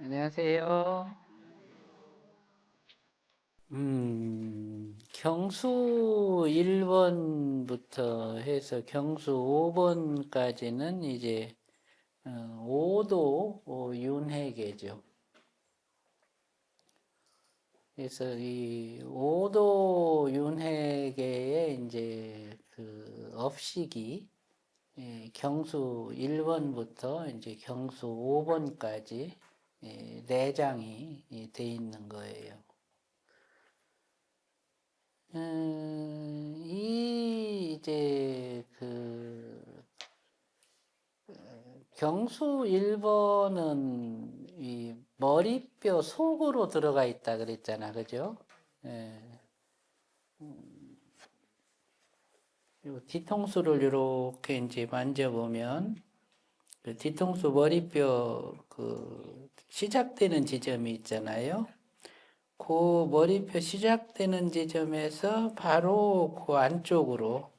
안녕하세요. 경수 1번부터 해서 경수 5번까지는 이제 5도 윤회계죠. 그래서 이 5도 윤회계의 이제 그 업식이 경수 1번부터 이제 경수 5번까지 내장이 돼 있는 거예요. 이 이제 그 경수 1번은 이 머리뼈 속으로 들어가 있다 그랬잖아, 그죠? 예. 요 뒤통수를 이렇게 이제 만져보면 그 뒤통수 머리뼈 그 시작되는 지점이 있잖아요. 그 머리뼈 시작되는 지점에서 바로 그 안쪽으로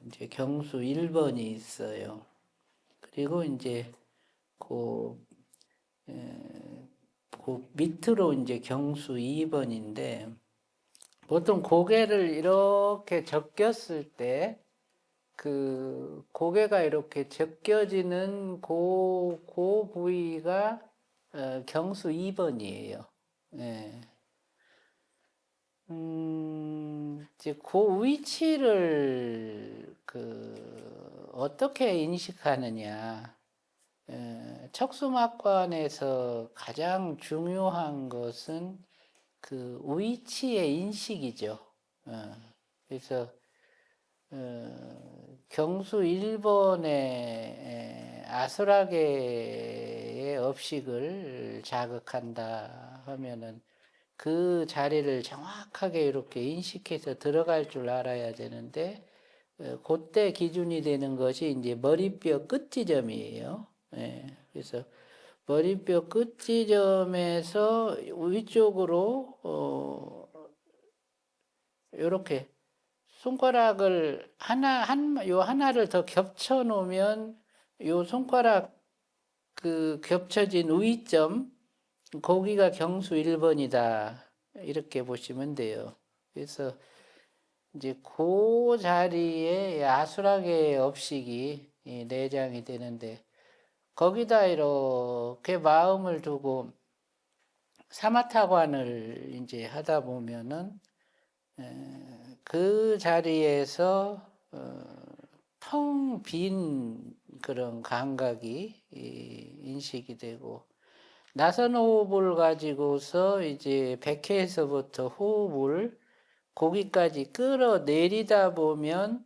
이제 경수 1번이 있어요. 그리고 이제 그, 그 밑으로 이제 경수 2번인데 보통 고개를 이렇게 적겼을 때 그 고개가 이렇게 적겨지는 그 부위가 경수 2번이에요. 예. 이제 그 위치를 어떻게 인식하느냐. 척수막관에서 가장 중요한 것은 그 위치의 인식이죠. 그래서 경수 1번의 아수라계의 업식을 자극한다 하면은 그 자리를 정확하게 이렇게 인식해서 들어갈 줄 알아야 되는데 그때 기준이 되는 것이 이제 머리뼈 끝 지점이에요. 그래서 머리뼈 끝 지점에서 위쪽으로 이렇게 손가락을 요 하나를 더 겹쳐 놓으면 요 손가락 그 겹쳐진 위점 거기가 경수 1번이다. 이렇게 보시면 돼요. 그래서 이제 그 자리에 아수라계 업식이 내장이 되는데 거기다 이렇게 마음을 두고 사마타관을 이제 하다 보면은 그 자리에서 텅 빈 그런 감각이 인식이 되고 나선 호흡을 가지고서 이제 백회에서부터 호흡을 거기까지 끌어내리다 보면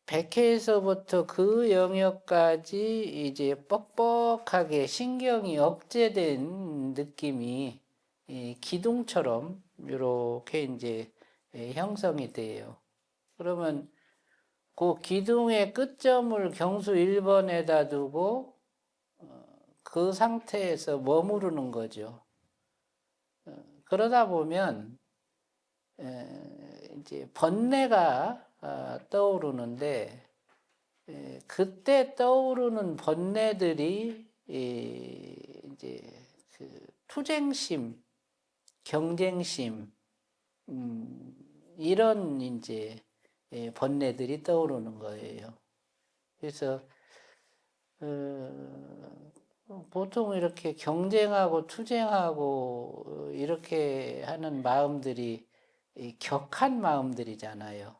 백회에서부터 그 영역까지 이제 뻑뻑하게 신경이 억제된 느낌이 기둥처럼 이렇게 이제 형성이 돼요. 그러면 그 기둥의 끝점을 경수 1번에다 두고 그 상태에서 머무르는 거죠. 그러다 보면 이제 번뇌가 떠오르는데 그때 떠오르는 번뇌들이 이제 그 투쟁심, 경쟁심 이런 이제 번뇌들이 떠오르는 거예요. 그래서 보통 이렇게 경쟁하고 투쟁하고 이렇게 하는 마음들이 격한 마음들이잖아요.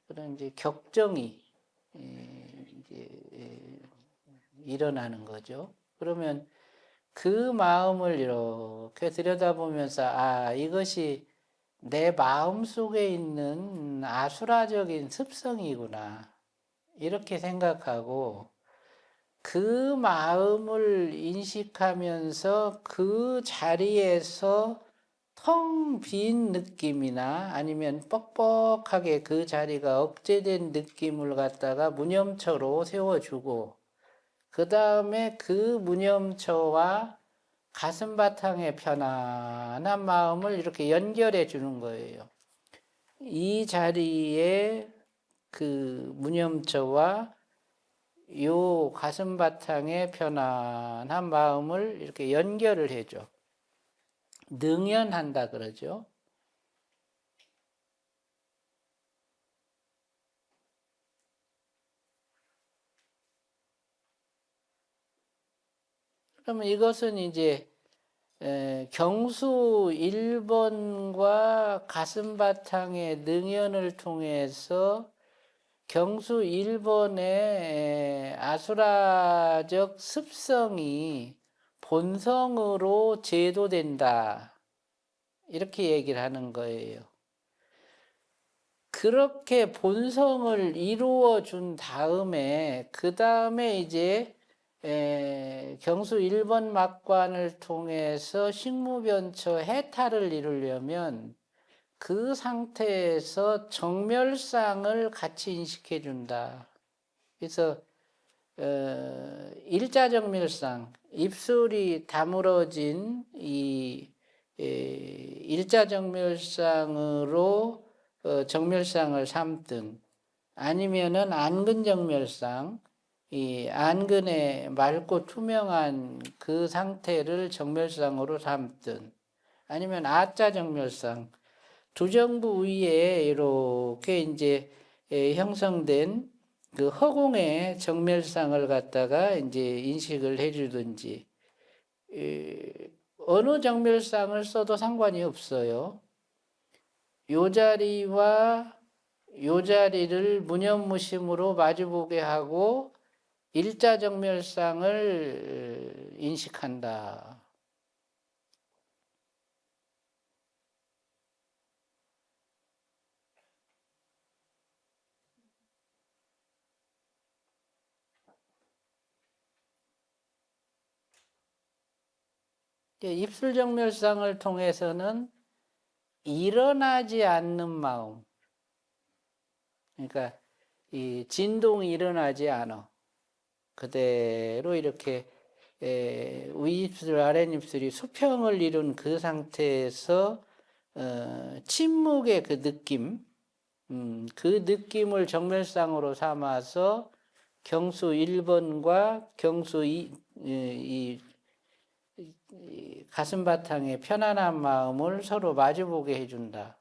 그런 이제 격정이 이제 일어나는 거죠. 그러면 그 마음을 이렇게 들여다보면서 이것이 내 마음 속에 있는 아수라적인 습성이구나 이렇게 생각하고 그 마음을 인식하면서 그 자리에서 텅 빈 느낌이나 아니면 뻑뻑하게 그 자리가 억제된 느낌을 갖다가 무념처로 세워주고 그 다음에 그 무념처와 가슴바탕의 편안한 마음을 이렇게 연결해 주는 거예요. 이 자리에 그 무념처와 요 가슴 바탕에 편안한 마음을 이렇게 연결을 해줘. 능연한다 그러죠. 그러면 이것은 이제 경수 1번과 가슴 바탕의 능연을 통해서 경수 1번의 아수라적 습성이 본성으로 제도된다. 이렇게 얘기를 하는 거예요. 그렇게 본성을 이루어 준 다음에 그 다음에 이제 경수 1번 막관을 통해서 식무변처 해탈을 이루려면 그 상태에서 정멸상을 같이 인식해 준다. 그래서 일자정멸상, 입술이 다물어진 이 일자정멸상으로 정멸상을 삼든 아니면은 안근정멸상, 이 안근의 맑고 투명한 그 상태를 정멸상으로 삼든 아니면 아자정멸상, 두정부 위에 이렇게 이제 형성된 그 허공의 정멸상을 갖다가 이제 인식을 해주든지 어느 정멸상을 써도 상관이 없어요. 요 자리와 요 자리를 무념무심으로 마주보게 하고 일자정멸상을 인식한다. 입술정멸상을 통해서는 일어나지 않는 마음, 그러니까 이 진동이 일어나지 않아. 그대로 이렇게 위입술, 아랫입술이 수평을 이룬 그 상태에서 침묵의 그 느낌, 그 느낌을 정멸상으로 삼아서 경수 1번과 경수 이 가슴 바탕의 편안한 마음을 서로 마주보게 해준다.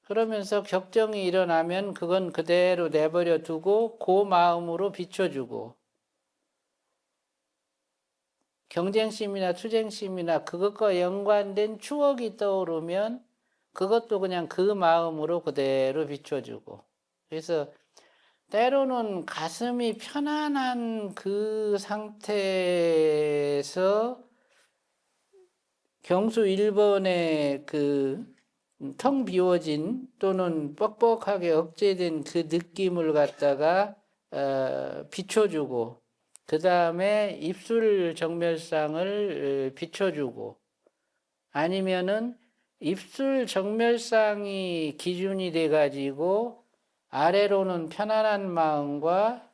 그러면서 격정이 일어나면 그건 그대로 내버려 두고 그 마음으로 비춰주고 경쟁심이나 투쟁심이나 그것과 연관된 추억이 떠오르면 그것도 그냥 그 마음으로 그대로 비춰주고 그래서 때로는 가슴이 편안한 그 상태에서 경수 1번의 그 텅 비워진 또는 뻑뻑하게 억제된 그 느낌을 갖다가 비춰주고 그 다음에 입술 정멸상을 비춰주고 아니면은 입술 정멸상이 기준이 돼 가지고 아래로는 편안한 마음과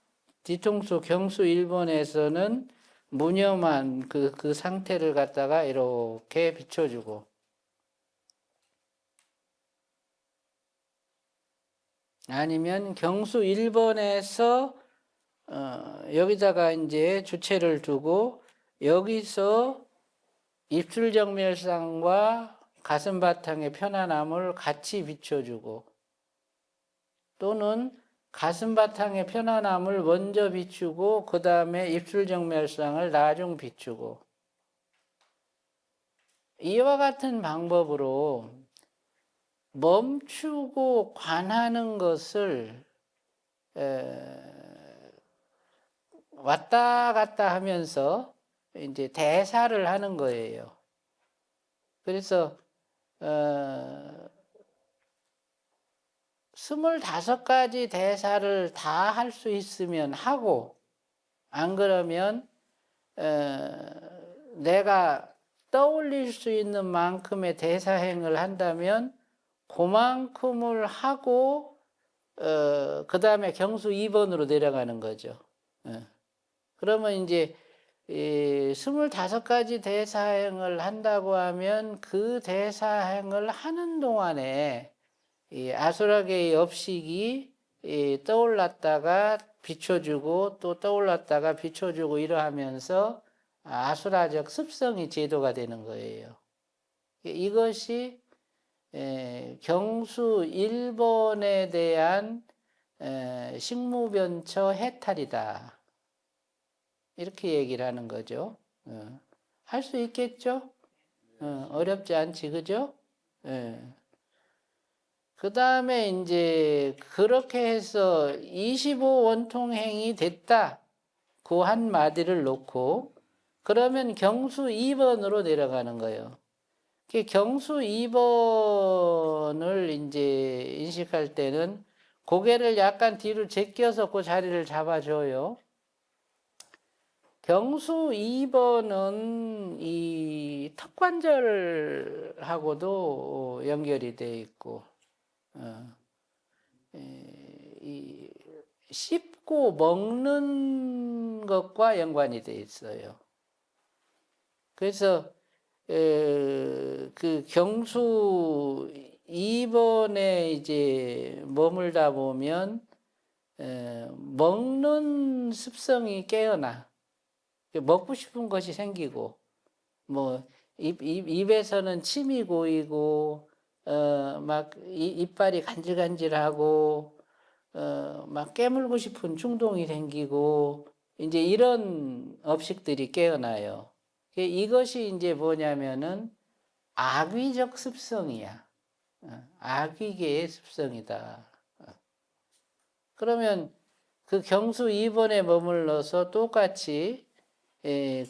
뒤통수 경수 1번에서는 무념한 그 상태를 갖다가 이렇게 비춰주고 아니면 경수 1번에서 여기다가 이제 주체를 두고 여기서 입술 정멸상과 가슴 바탕의 편안함을 같이 비춰주고 또는 가슴 바탕의 편안함을 먼저 비추고 그 다음에 입술 정멸상을 나중 비추고 이와 같은 방법으로 멈추고 관하는 것을 왔다 갔다 하면서 이제 대사를 하는 거예요. 그래서 25가지 대사를 다 할 수 있으면 하고 안 그러면 내가 떠올릴 수 있는 만큼의 대사행을 한다면 그만큼을 하고 그 다음에 경수 2번으로 내려가는 거죠. 그러면 이제 이 25가지 대사행을 한다고 하면 그 대사행을 하는 동안에 이 아수라계의 업식이 떠올랐다가 비춰주고 또 떠올랐다가 비춰주고 이러하면서 아수라적 습성이 제도가 되는 거예요. 이것이 경수 1번에 대한 식무변처 해탈이다. 이렇게 얘기를 하는 거죠. 할 수 있겠죠? 어렵지 않지, 그죠? 그 다음에 이제 그렇게 해서 25원통행이 됐다. 그 한 마디를 놓고 그러면 경수 2번으로 내려가는 거예요. 경수 2번을 이제 인식할 때는 고개를 약간 뒤로 제껴서 그 자리를 잡아줘요. 경수 2번은 이 턱관절하고도 연결이 되어 있고, 이 씹고 먹는 것과 연관이 되어 있어요. 그래서 그 경수 2번에 이제 머물다 보면 먹는 습성이 깨어나. 먹고 싶은 것이 생기고, 뭐 입에서는 침이 고이고, 막 이빨이 간질간질하고, 막 깨물고 싶은 충동이 생기고, 이제 이런 업식들이 깨어나요. 이것이 이제 뭐냐면은 악의적 습성이야. 악의계의 습성이다. 그러면 그 경수 2번에 머물러서 똑같이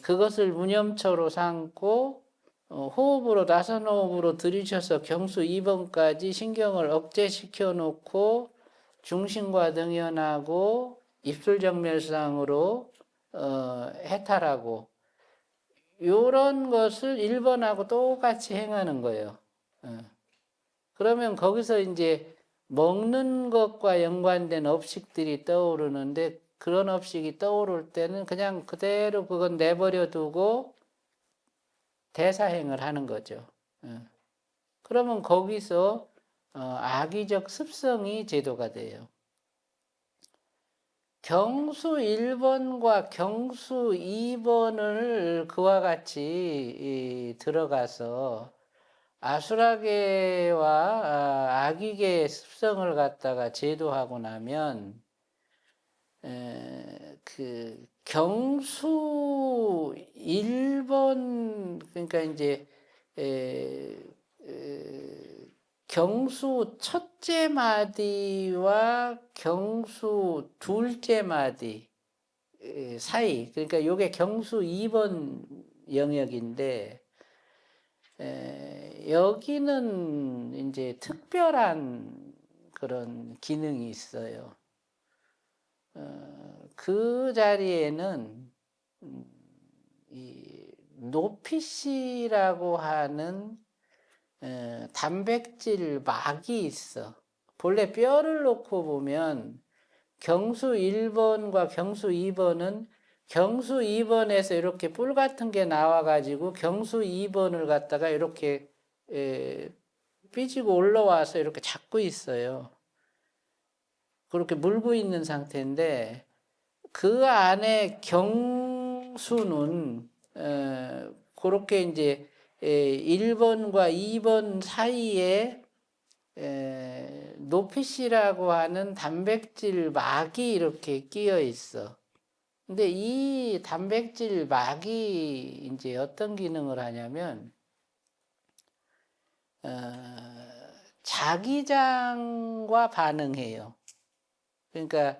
그것을 무념처로 삼고 호흡으로 나선 호흡으로 들이셔서 경수 2번까지 신경을 억제시켜 놓고 중심과 등연하고 입술정멸상으로 해탈하고 요런 것을 1번하고 똑같이 행하는 거예요. 그러면 거기서 이제 먹는 것과 연관된 업식들이 떠오르는데 그런 업식이 떠오를 때는 그냥 그대로 그건 내버려 두고 대사행을 하는 거죠. 그러면 거기서 악의적 습성이 제도가 돼요. 경수 1번과 경수 2번을 그와 같이 들어가서 아수라계와 악의계의 습성을 갖다가 제도하고 나면 그 경수 1번 그러니까 이제 경수 첫째 마디와 경수 둘째 마디 사이 그러니까 요게 경수 2번 영역인데 여기는 이제 특별한 그런 기능이 있어요. 그 자리에는 이 노피씨라고 하는 단백질 막이 있어. 본래 뼈를 놓고 보면 경수 1번과 경수 2번은 경수 2번에서 이렇게 뿔 같은 게 나와가지고 경수 2번을 갖다가 이렇게 삐지고 올라와서 이렇게 잡고 있어요. 그렇게 물고 있는 상태인데 그 안에 경수는 그렇게 이제 1번과 2번 사이에 노피씨라고 하는 단백질 막이 이렇게 끼어 있어. 근데 이 단백질 막이 이제 어떤 기능을 하냐면 자기장과 반응해요. 그러니까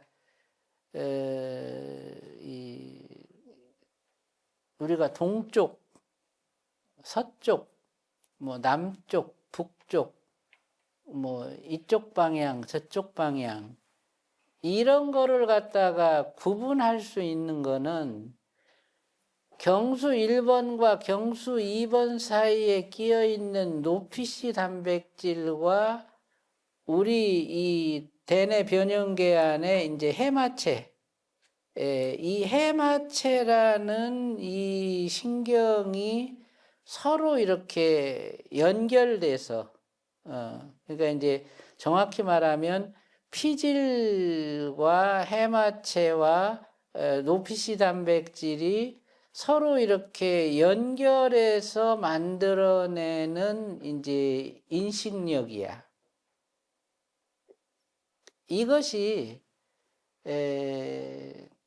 우리가 동쪽, 서쪽, 뭐 남쪽, 북쪽, 뭐 이쪽 방향, 저쪽 방향 이런 거를 갖다가 구분할 수 있는 거는 경수 1번과 경수 2번 사이에 끼어 있는 노피씨 단백질과 우리 이 대뇌 변형계 안에 이제 해마체 이 해마체라는 이 신경이 서로 이렇게 연결돼서 그러니까 이제 정확히 말하면 피질과 해마체와 노피시 단백질이 서로 이렇게 연결해서 만들어내는 이제 인식력이야. 이것이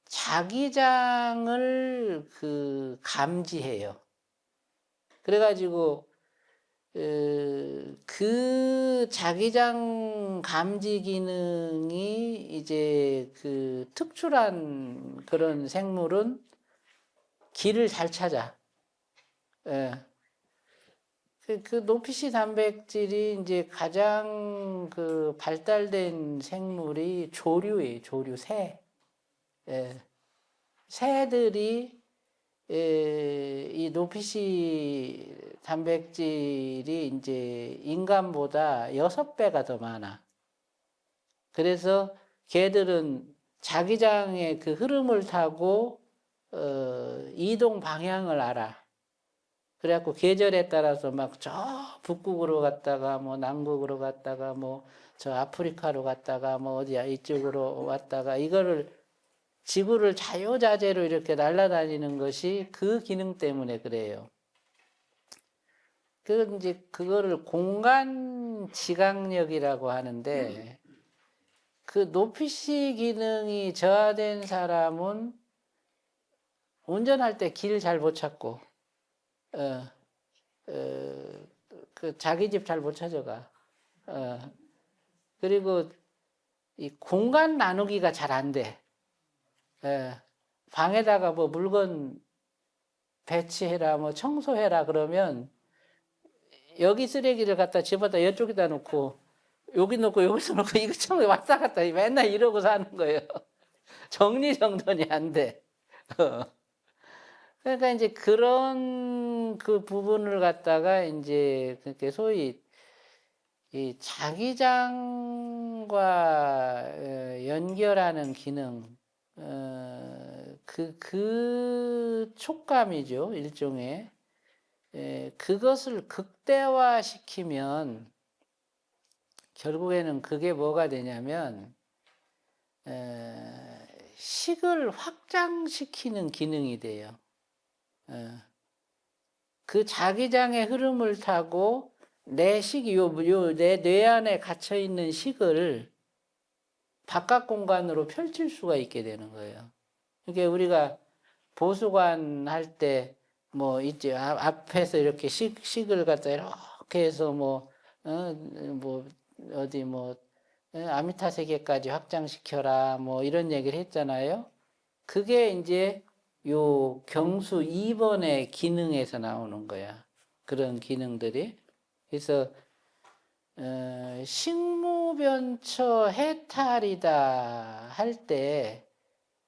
자기장을 감지해요. 그래가지고 그 자기장 감지 기능이 이제 특출한 그런 생물은 길을 잘 찾아. 그 노피시 단백질이 이제 가장 발달된 생물이 조류예요. 조류 새. 새들이 이 노피시 단백질이 이제 인간보다 6배가 더 많아. 그래서 걔들은 자기장의 그 흐름을 타고 이동 방향을 알아. 그래갖고 계절에 따라서 막 저 북극으로 갔다가 뭐 남극으로 갔다가 뭐 저 아프리카로 갔다가 뭐 어디야 이쪽으로 왔다가 이거를 지구를 자유자재로 이렇게 날아다니는 것이 그 기능 때문에 그래요. 이제 그거를 공간 지각력이라고 하는데 그 노피시 기능이 저하된 사람은 운전할 때 길 잘 못 찾고 자기 집 잘 못 찾아가. 그리고 이 공간 나누기가 잘 안 돼. 방에다가 뭐 물건 배치해라, 뭐 청소해라 그러면 여기 쓰레기를 갖다 집어다 이쪽에다 놓고 여기 놓고 여기서 놓고 이거 청소 왔다 갔다 맨날 이러고 사는 거예요. 정리정돈이 안 돼. 그러니까 이제 그런 그 부분을 갖다가 이제 그렇게 소위 이 자기장과 연결하는 기능, 그 촉감이죠, 일종의. 그것을 극대화시키면 결국에는 그게 뭐가 되냐면 식을 확장시키는 기능이 돼요. 그 자기장의 흐름을 타고 내 식이 내 뇌 안에 갇혀 있는 식을 바깥 공간으로 펼칠 수가 있게 되는 거예요. 그러니까 우리가 보수관 할 때 뭐 이제 앞에서 이렇게 식을 갖다 이렇게 해서 어디 아미타 세계까지 확장시켜라 뭐 이런 얘기를 했잖아요. 그게 이제 요 경수 2번의 기능에서 나오는 거야. 그런 기능들이. 그래서 식무변처 해탈이다 할 때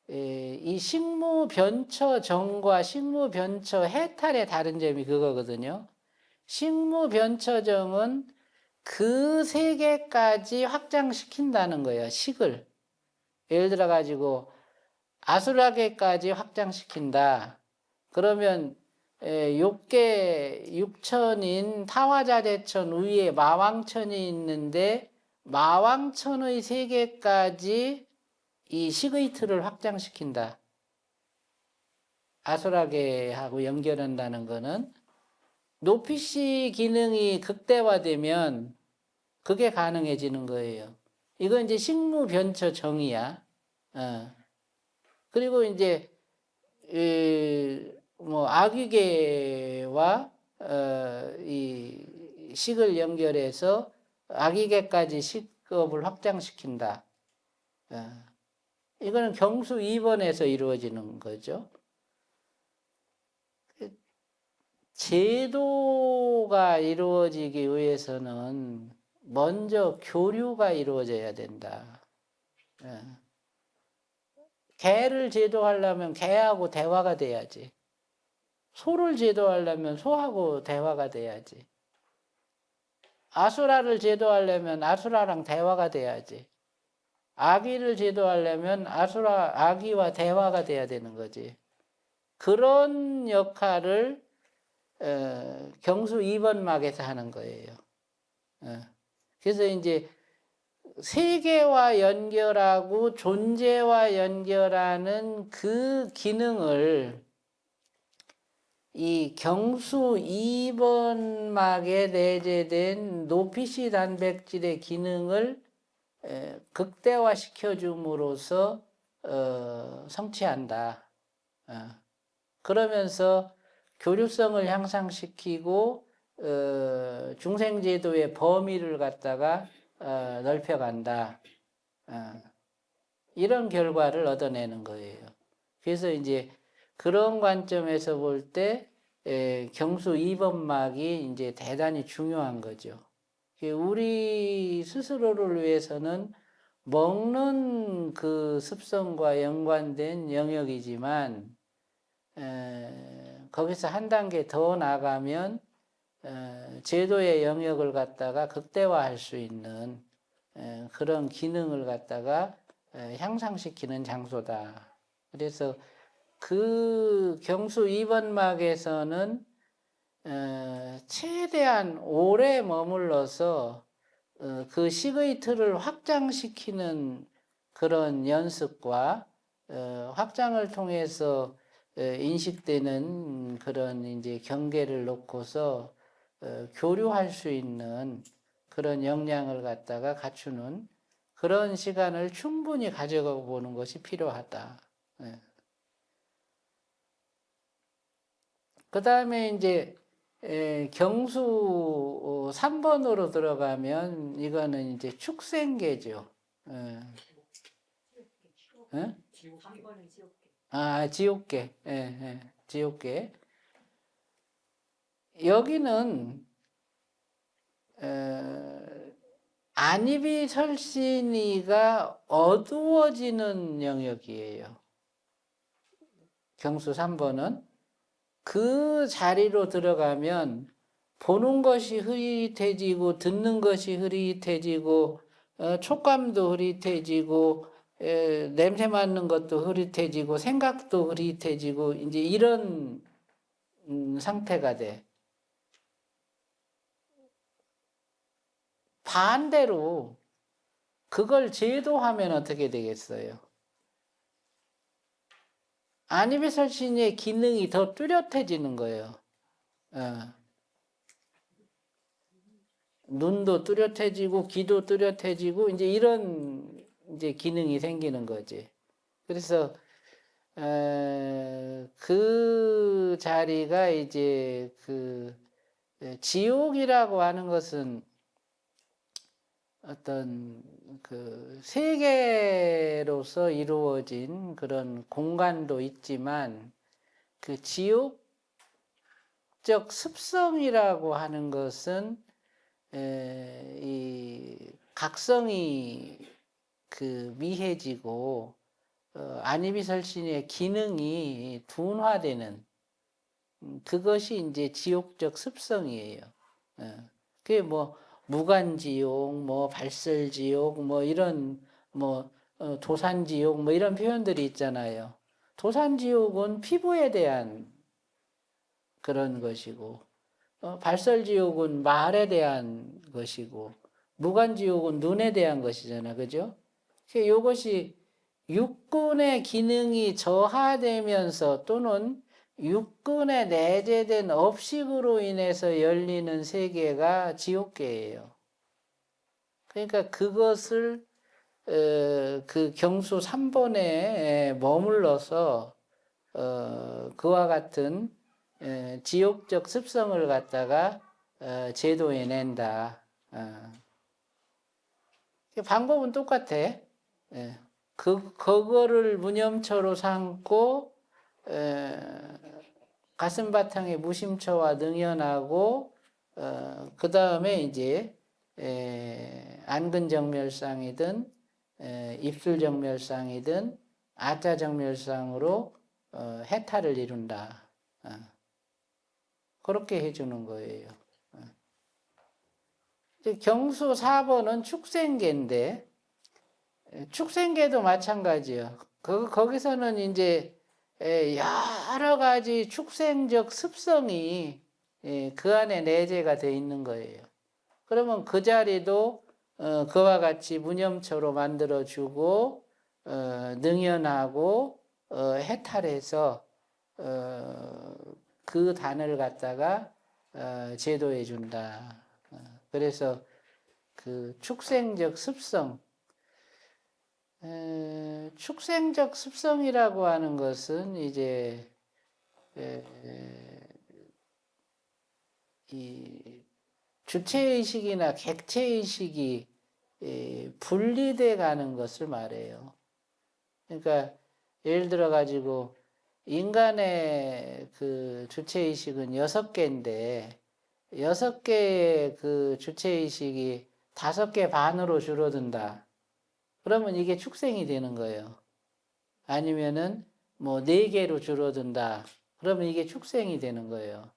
이 식무변처정과 식무변처 해탈의 다른 점이 그거거든요. 식무변처정은 그 세계까지 확장시킨다는 거예요. 식을. 예를 들어 가지고 아수라계까지 확장시킨다. 그러면 육계 육천인 타화자재천 위에 마왕천이 있는데 마왕천의 세계까지 이 식의 틀을 확장시킨다. 아수라계하고 연결한다는 거는 노피시 기능이 극대화되면 그게 가능해지는 거예요. 이건 이제 식무변처 정의야. 그리고 이제 아기계와 이 식을 연결해서 아기계까지 식업을 확장시킨다. 이거는 경수 2번에서 이루어지는 거죠. 제도가 이루어지기 위해서는 먼저 교류가 이루어져야 된다. 개를 제도하려면 개하고 대화가 돼야지. 소를 제도하려면 소하고 대화가 돼야지. 아수라를 제도하려면 아수라랑 대화가 돼야지. 아기를 제도하려면 아기와 대화가 돼야 되는 거지. 그런 역할을 경수 2번막에서 하는 거예요. 그래서 이제 세계와 연결하고 존재와 연결하는 그 기능을 이 경수 2번막에 내재된 노피시 단백질의 기능을 극대화시켜 줌으로써 성취한다. 그러면서 교류성을 향상시키고 중생제도의 범위를 갖다가 넓혀간다. 이런 결과를 얻어내는 거예요. 그래서 이제 그런 관점에서 볼 때 경수 2번막이 이제 대단히 중요한 거죠. 우리 스스로를 위해서는 먹는 그 습성과 연관된 영역이지만 거기서 한 단계 더 나가면 제도의 영역을 갖다가 극대화할 수 있는 그런 기능을 갖다가 향상시키는 장소다. 그래서 그 경수 2번막에서는 최대한 오래 머물러서 그 식의 틀을 확장시키는 그런 연습과 확장을 통해서 인식되는 그런 이제 경계를 놓고서 교류할 수 있는 그런 역량을 갖다가 갖추는 그런 시간을 충분히 가져가 보는 것이 필요하다. 그 다음에 이제 경수 3번으로 들어가면 이거는 이제 축생계죠. 지옥계. 지옥계. 여기는 안이비설신이가 어두워지는 영역이에요. 경수 3번은 그 자리로 들어가면 보는 것이 흐릿해지고 듣는 것이 흐릿해지고 촉감도 흐릿해지고 냄새 맡는 것도 흐릿해지고 생각도 흐릿해지고 이제 이런 상태가 돼. 반대로 그걸 제도하면 어떻게 되겠어요? 안이비설신의 기능이 더 뚜렷해지는 거예요. 눈도 뚜렷해지고 귀도 뚜렷해지고 이제 이런 이제 기능이 생기는 거지. 그래서 그 자리가 이제 그 지옥이라고 하는 것은 어떤 그 세계로서 이루어진 그런 공간도 있지만 그 지옥적 습성이라고 하는 것은 이 각성이 그 미해지고 안이비설신의 기능이 둔화되는 그것이 이제 지옥적 습성이에요. 그게 뭐 무간지옥, 뭐 발설지옥, 뭐 이런 뭐 도산지옥, 뭐 이런 표현들이 있잖아요. 도산지옥은 피부에 대한 그런 것이고, 발설지옥은 말에 대한 것이고, 무간지옥은 눈에 대한 것이잖아, 그죠? 이것이 육근의 기능이 저하되면서 또는 육근에 내재된 업식으로 인해서 열리는 세계가 지옥계예요. 그러니까 그것을 그 경수 3번에 머물러서 그와 같은 지옥적 습성을 갖다가 제도해낸다. 방법은 똑같아. 그거를 무념처로 삼고 가슴바탕에 무심처와 능연하고 그 다음에 이제 안근정멸상이든 입술정멸상이든 아자정멸상으로 해탈을 이룬다. 그렇게 해주는 거예요. 경수 4번은 축생계인데 축생계도 마찬가지예요. 거기서는 이제 여러 가지 축생적 습성이 그 안에 내재가 돼 있는 거예요. 그러면 그 자리도 그와 같이 무념처로 만들어주고 능연하고 해탈해서 그 단을 갖다가 제도해 준다. 그래서 그 축생적 습성, 축생적 습성이라고 하는 것은 이제 이 주체의식이나 객체의식이 분리돼 가는 것을 말해요. 그러니까 예를 들어 가지고 인간의 그 주체의식은 6개인데 6개의 그 주체의식이 5개 반으로 줄어든다. 그러면 이게 축생이 되는 거예요. 아니면은 뭐 4개로 줄어든다. 그러면 이게 축생이 되는 거예요.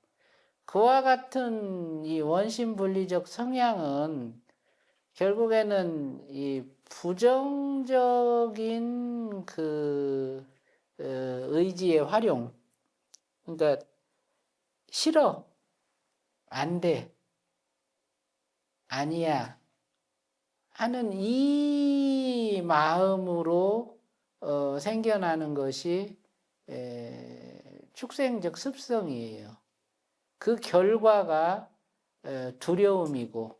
그와 같은 이 원심분리적 성향은 결국에는 이 부정적인 그 의지의 활용, 그러니까 싫어, 안 돼, 아니야 하는 이 마음으로 생겨나는 것이 축생적 습성이에요. 그 결과가 두려움이고,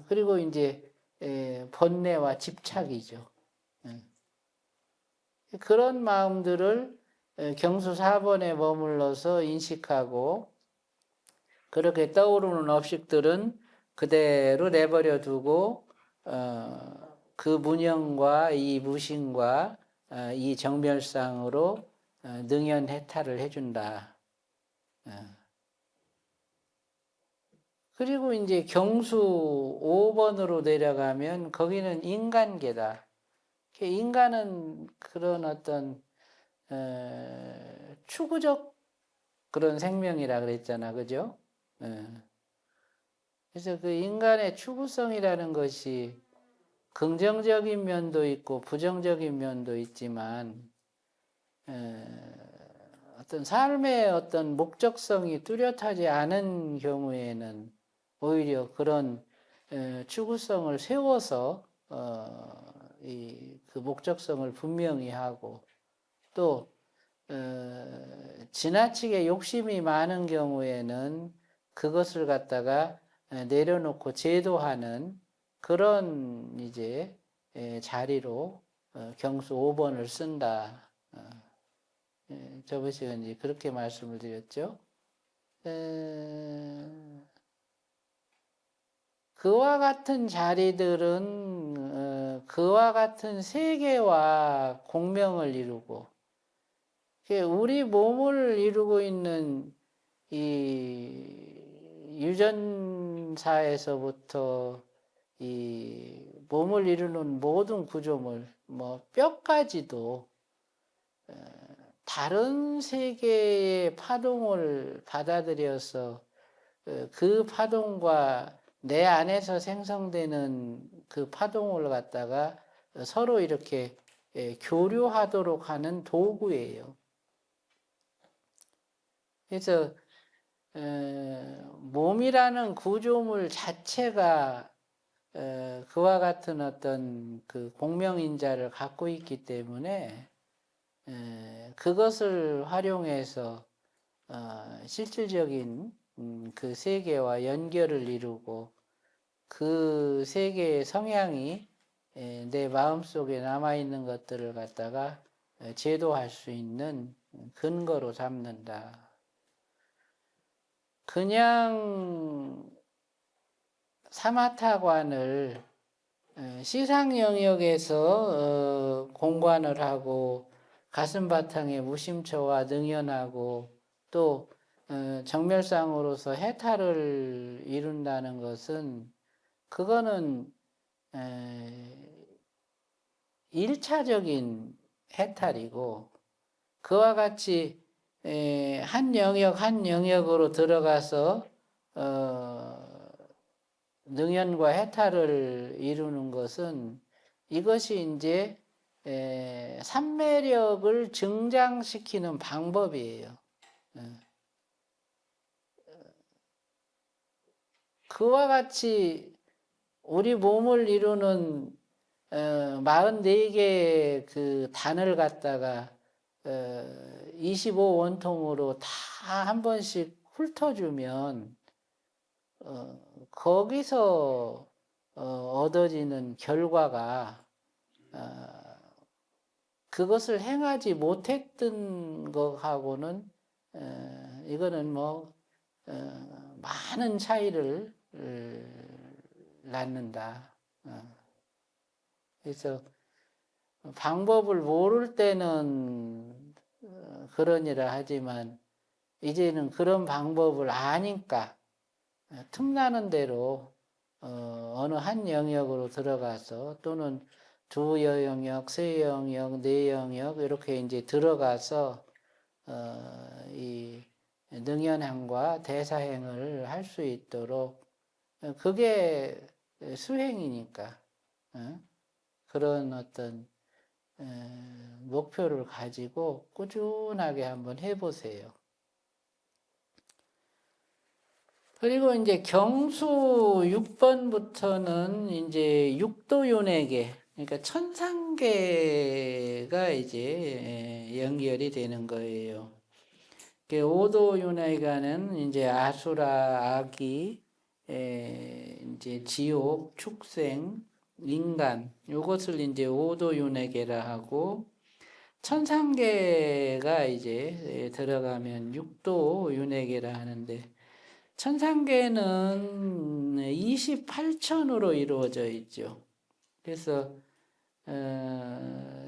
그리고 이제 번뇌와 집착이죠. 그런 마음들을 경수 4번에 머물러서 인식하고, 그렇게 떠오르는 업식들은 그대로 내버려 두고, 그 무념과 이 무심과 이 정멸상으로 능연해탈을 해준다. 그리고 이제 경수 5번으로 내려가면 거기는 인간계다. 인간은 그런 어떤 추구적 그런 생명이라 그랬잖아, 그죠? 그래서 그 인간의 추구성이라는 것이 긍정적인 면도 있고 부정적인 면도 있지만 어떤 삶의 어떤 목적성이 뚜렷하지 않은 경우에는 오히려 그런 추구성을 세워서 그 목적성을 분명히 하고 또 지나치게 욕심이 많은 경우에는 그것을 갖다가 내려놓고 제도하는 그런 이제 자리로 경수 5번을 쓴다. 저번 시간에 그렇게 말씀을 드렸죠. 그와 같은 자리들은 그와 같은 세계와 공명을 이루고 우리 몸을 이루고 있는 이 유전사에서부터 이 몸을 이루는 모든 구조물, 뭐 뼈까지도 다른 세계의 파동을 받아들여서 그 파동과 내 안에서 생성되는 그 파동을 갖다가 서로 이렇게 교류하도록 하는 도구예요. 그래서 몸이라는 구조물 자체가 그와 같은 어떤 그 공명인자를 갖고 있기 때문에 그것을 활용해서 실질적인 그 세계와 연결을 이루고 그 세계의 성향이 내 마음속에 남아있는 것들을 갖다가 제도할 수 있는 근거로 삼는다. 그냥 사마타관을 시상 영역에서 공관을 하고 가슴바탕에 무심초와 능연하고 또 정멸상으로서 해탈을 이룬다는 것은 그거는 1차적인 해탈이고 그와 같이 한 영역 한 영역으로 들어가서 능연과 해탈을 이루는 것은 이것이 이제 삼매력을 증장시키는 방법이에요. 그와 같이 우리 몸을 이루는 44개의 그 단을 갖다가 25원통으로 다 한 번씩 훑어주면 거기서 얻어지는 결과가 그것을 행하지 못했던 것하고는 이거는 뭐 많은 차이를 낳는다. 그래서 방법을 모를 때는 그러니라 하지만 이제는 그런 방법을 아니까 틈나는 대로 어느 한 영역으로 들어가서 또는 두 영역, 세 영역, 네 영역 이렇게 이제 들어가서 이 능연행과 대사행을 할 수 있도록 그게 수행이니까 그런 어떤 목표를 가지고 꾸준하게 한번 해보세요. 그리고 이제 경수 6번부터는 이제 육도윤회계, 그러니까 천상계가 이제 연결이 되는 거예요. 오도윤회가는 이제 아수라, 아기, 이제 지옥, 축생, 인간, 요것을 이제 오도윤회계라 하고, 천상계가 이제 들어가면 육도윤회계라 하는데, 천상계는 28천으로 이루어져 있죠. 그래서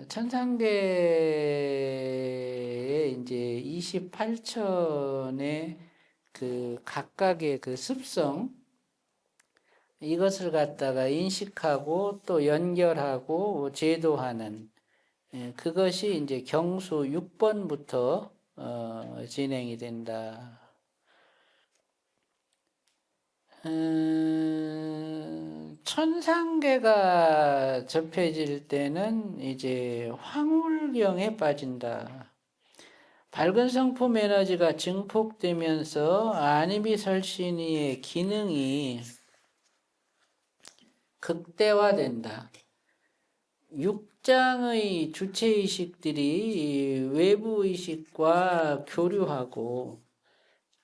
천상계에 이제 28천의 그 각각의 그 습성 이것을 갖다가 인식하고 또 연결하고 제도하는 그것이 이제 경수 6번부터 진행이 된다. 천상계가 접해질 때는 이제 황홀경에 빠진다. 밝은 성품 에너지가 증폭되면서 아니비설신이의 기능이 극대화된다. 육장의 주체의식들이 외부의식과 교류하고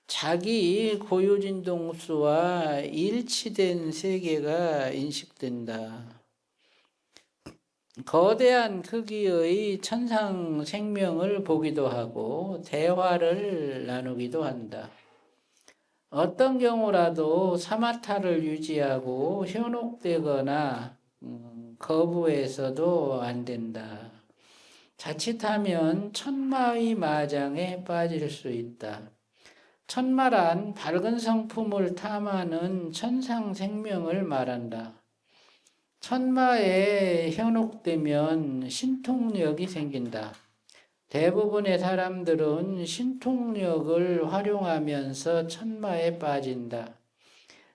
자기 고유진동수와 일치된 세계가 인식된다. 거대한 크기의 천상 생명을 보기도 하고 대화를 나누기도 한다. 어떤 경우라도 사마타를 유지하고 현혹되거나 거부해서도 안 된다. 자칫하면 천마의 마장에 빠질 수 있다. 천마란 밝은 성품을 탐하는 천상 생명을 말한다. 천마에 현혹되면 신통력이 생긴다. 대부분의 사람들은 신통력을 활용하면서 천마에 빠진다.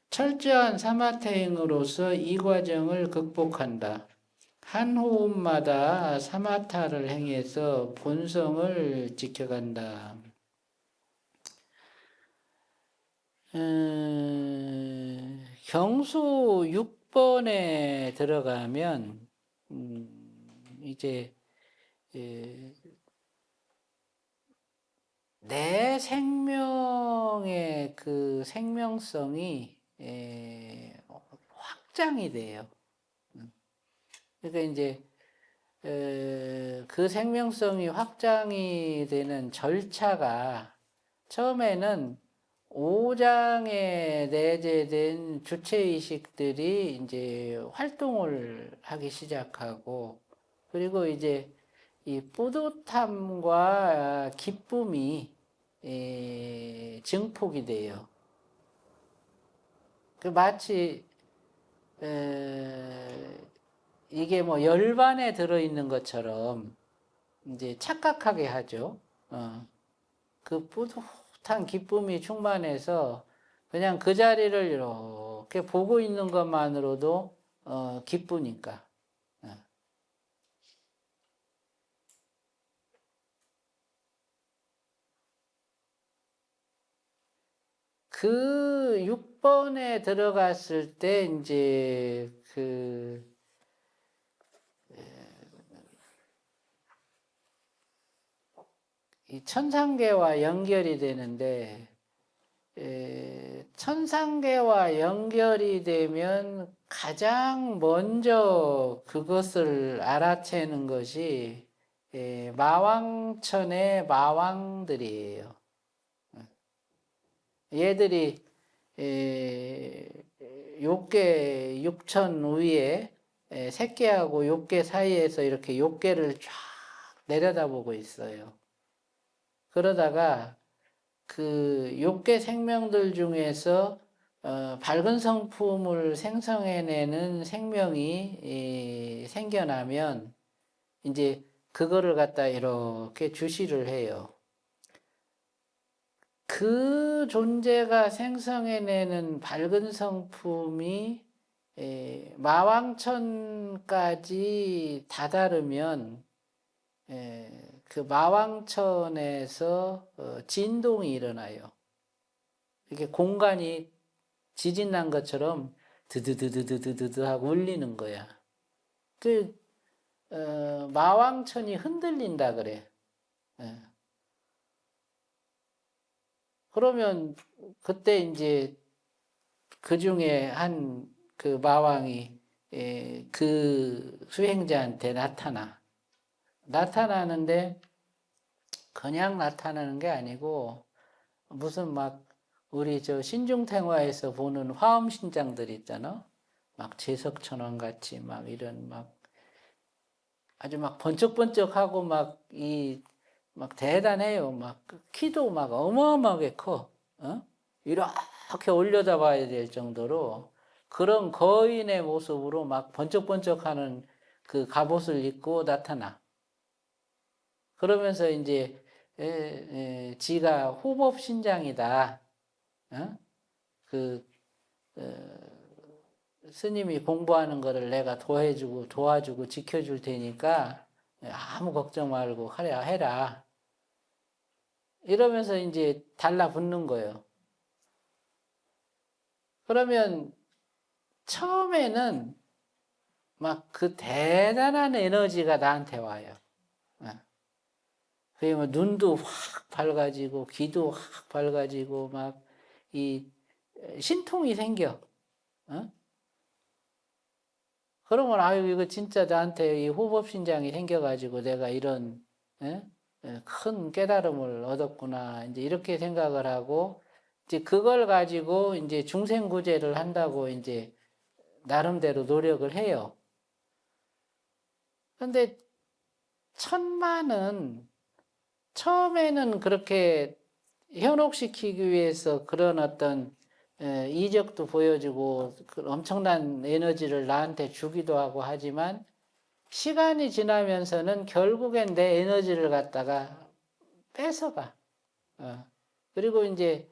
철저한 사마타행으로서 이 과정을 극복한다. 한 호흡마다 사마타를 행해서 본성을 지켜간다. 경수 6번에 들어가면 이제 내 생명의 그 생명성이 확장이 돼요. 그러니까 이제 그 생명성이 확장이 되는 절차가 처음에는 5장에 내재된 주체의식들이 이제 활동을 하기 시작하고, 그리고 이제 이 뿌듯함과 기쁨이 증폭이 돼요. 그 마치 이게 뭐 열반에 들어있는 것처럼 이제 착각하게 하죠. 그 뿌듯한 기쁨이 충만해서 그냥 그 자리를 이렇게 보고 있는 것만으로도 기쁘니까. 그 6번에 들어갔을 때 이제 이 천상계와 연결이 되는데, 천상계와 연결이 되면 가장 먼저 그것을 알아채는 것이 마왕천의 마왕들이에요. 얘들이 욕계 6천 위에 새끼하고 욕계 사이에서 이렇게 욕계를 쫙 내려다보고 있어요. 그러다가 그 욕계 생명들 중에서 밝은 성품을 생성해내는 생명이 생겨나면 이제 그거를 갖다 이렇게 주시를 해요. 그 존재가 생성해내는 밝은 성품이 마왕천까지 다다르면 그 마왕천에서 진동이 일어나요. 이게 공간이 지진 난 것처럼 드드드드드드드 하고 울리는 거야. 그 마왕천이 흔들린다 그래. 그러면 그때 이제 그 중에 한 그 마왕이 그 수행자한테 나타나는데 그냥 나타나는 게 아니고 무슨 막 우리 저 신중탱화에서 보는 화엄신장들 있잖아. 막 제석천왕 같이 막 이런 막 아주 막 번쩍번쩍하고 막 대단해요. 막 키도 막 어마어마하게 커. 이렇게 올려다 봐야 될 정도로 그런 거인의 모습으로 막 번쩍번쩍하는 그 갑옷을 입고 나타나. 그러면서 이제 지가 호법신장이다. 스님이 공부하는 거를 내가 도와주고 지켜줄 테니까 아무 걱정 말고 해라. 이러면서 이제 달라붙는 거예요. 그러면 처음에는 막 그 대단한 에너지가 나한테 와요. 그러면 눈도 확 밝아지고 귀도 확 밝아지고 막 이 신통이 생겨. 그러면 아유 이거 진짜 나한테 이 호법신장이 생겨가지고 내가 이런 큰 깨달음을 얻었구나 이제 이렇게 생각을 하고 이제 그걸 가지고 이제 중생구제를 한다고 이제 나름대로 노력을 해요. 근데 천만은 처음에는 그렇게 현혹시키기 위해서 그런 어떤 이적도 보여주고 엄청난 에너지를 나한테 주기도 하고 하지만 시간이 지나면서는 결국엔 내 에너지를 갖다가 뺏어가. 그리고 이제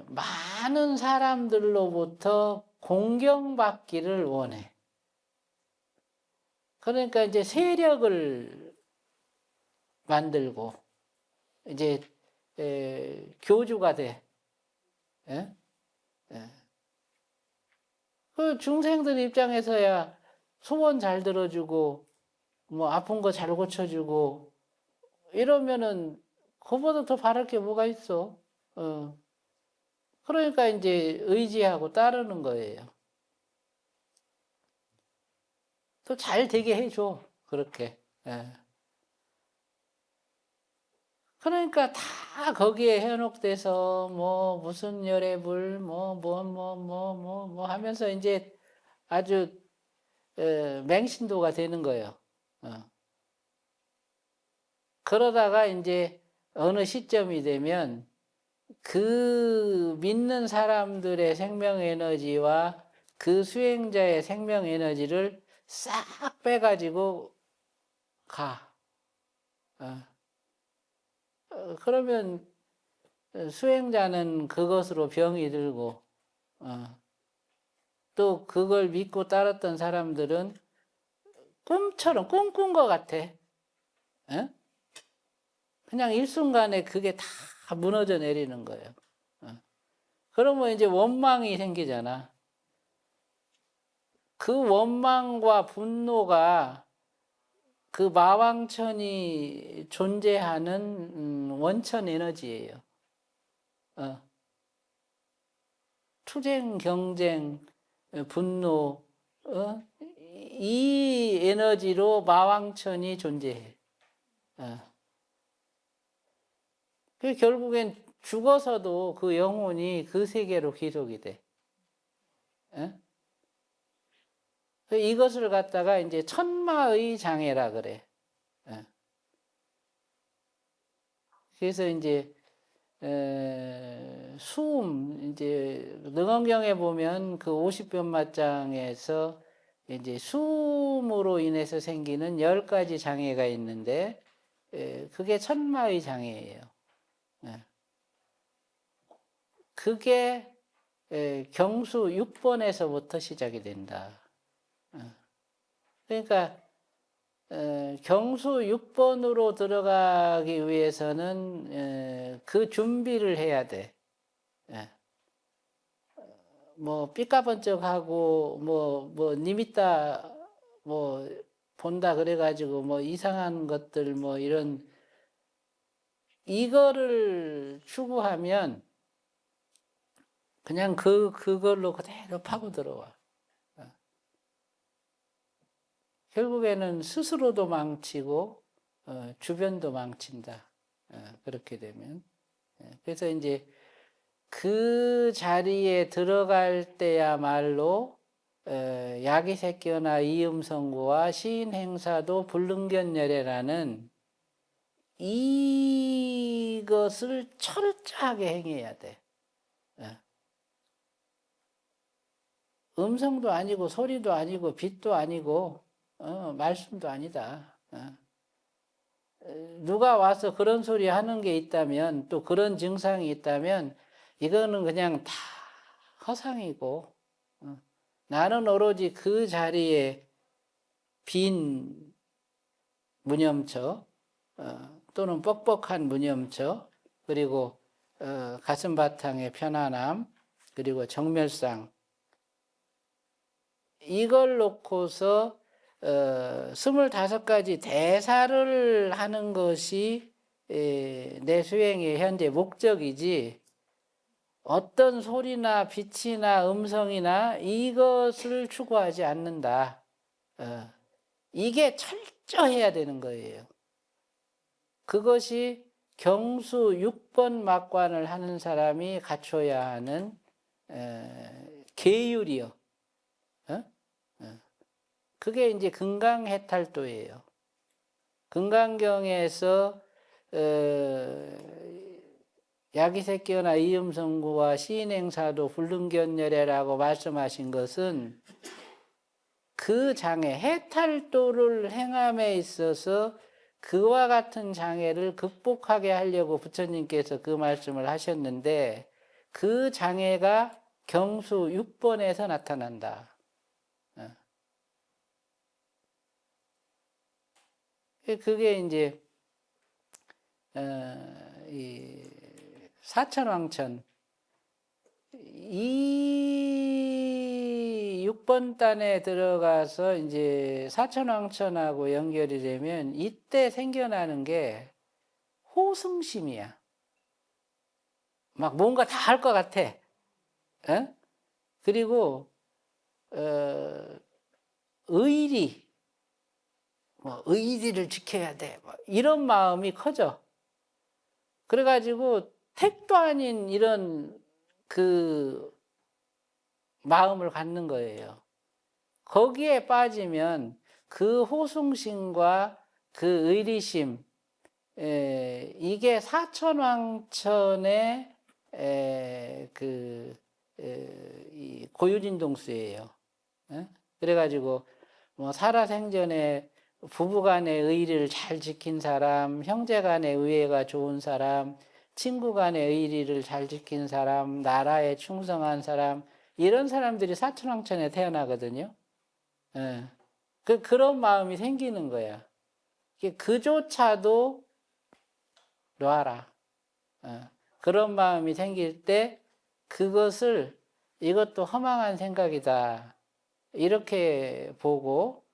많은 사람들로부터 공경받기를 원해. 그러니까 이제 세력을 만들고 이제 교주가 돼. 그 중생들 입장에서야 소원 잘 들어주고 뭐 아픈 거 잘 고쳐주고 이러면은 그보다 더 바랄 게 뭐가 있어? 그러니까 이제 의지하고 따르는 거예요. 또 잘 되게 해줘 그렇게. 그러니까 다 거기에 현혹돼서 뭐 무슨 열애불 뭐 하면서 이제 아주 맹신도가 되는 거예요. 그러다가 이제 어느 시점이 되면 그 믿는 사람들의 생명 에너지와 그 수행자의 생명 에너지를 싹 빼가지고 가. 그러면 수행자는 그것으로 병이 들고 또 그걸 믿고 따랐던 사람들은 꿈처럼 꿈꾼 것 같아. 어? 그냥 일순간에 그게 다 무너져 내리는 거예요. 그러면 이제 원망이 생기잖아. 그 원망과 분노가 그 마왕천이 존재하는 원천 에너지예요. 투쟁, 경쟁, 분노, 이 에너지로 마왕천이 존재해. 그 결국엔 죽어서도 그 영혼이 그 세계로 귀속이 돼. 이것을 갖다가 이제 천마의 장애라 그래. 그래서 이제 수음 이제 능언경에 보면 그 50변마장에서 이제 수음으로 인해서 생기는 10가지 장애가 있는데 그게 천마의 장애예요. 그게 경수 6번에서부터 시작이 된다. 그러니까 경수 6번으로 들어가기 위해서는 그 준비를 해야 돼. 뭐 삐까번쩍하고 뭐 니밌다 뭐 본다 그래가지고 뭐 이상한 것들 뭐 이런 이거를 추구하면 그냥 그걸로 그대로 파고 들어와. 결국에는 스스로도 망치고 주변도 망친다. 그렇게 되면. 그래서 이제 그 자리에 들어갈 때야말로 야기새끼나 이음성구와 시인행사도 불능견열애라는 이것을 철저하게 행해야 돼. 음성도 아니고 소리도 아니고 빛도 아니고 말씀도 아니다. 누가 와서 그런 소리 하는 게 있다면 또 그런 증상이 있다면 이거는 그냥 다 허상이고 나는 오로지 그 자리에 빈 무념처 또는 뻑뻑한 무념처 그리고 가슴바탕의 편안함 그리고 정멸상 이걸 놓고서 25가지 대사를 하는 것이 내 수행의 현재 목적이지 어떤 소리나 빛이나 음성이나 이것을 추구하지 않는다. 이게 철저해야 되는 거예요. 그것이 경수 6번 막관을 하는 사람이 갖춰야 하는 계율이요. 그게 이제 금강해탈도예요. 금강경에서 야기새끼나 이음성구와 시인행사도 불능견열애라고 말씀하신 것은 그 장애, 해탈도를 행함에 있어서 그와 같은 장애를 극복하게 하려고 부처님께서 그 말씀을 하셨는데 그 장애가 경수 6번에서 나타난다. 그게 이제 이 사천왕천 이 6번 단에 들어가서 이제 사천왕천하고 연결이 되면 이때 생겨나는 게 호승심이야. 막 뭔가 다 할 것 같아. 그리고 의리 뭐 의리를 지켜야 돼. 뭐 이런 마음이 커져. 그래가지고 택도 아닌 이런 그 마음을 갖는 거예요. 거기에 빠지면 그 호승심과 그 의리심, 이게 사천왕천의 이 고유진동수예요. 그래가지고 뭐 살아생전에 부부간의 의리를 잘 지킨 사람, 형제간의 의애가 좋은 사람, 친구간의 의리를 잘 지킨 사람, 나라에 충성한 사람 이런 사람들이 사천왕천에 태어나거든요. 예. 그런 마음이 생기는 거야. 그조차도 놔라. 그런 마음이 생길 때 그것을 이것도 허망한 생각이다. 이렇게 보고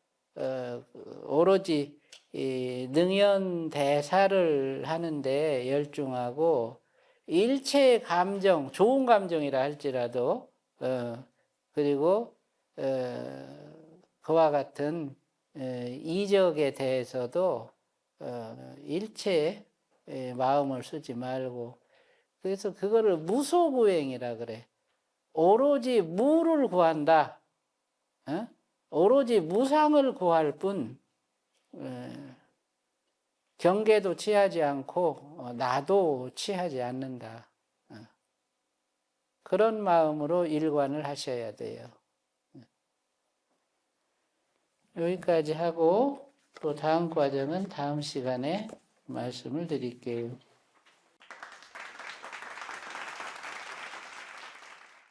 오로지 이 능연대사를 하는데 열중하고 일체의 감정, 좋은 감정이라 할지라도 그리고 그와 같은 이적에 대해서도 일체의 마음을 쓰지 말고 그래서 그거를 무소구행이라 그래. 오로지 무를 구한다. 오로지 무상을 구할 뿐 경계도 취하지 않고 나도 취하지 않는다. 그런 마음으로 일관을 하셔야 돼요. 여기까지 하고 또 다음 과정은 다음 시간에 말씀을 드릴게요.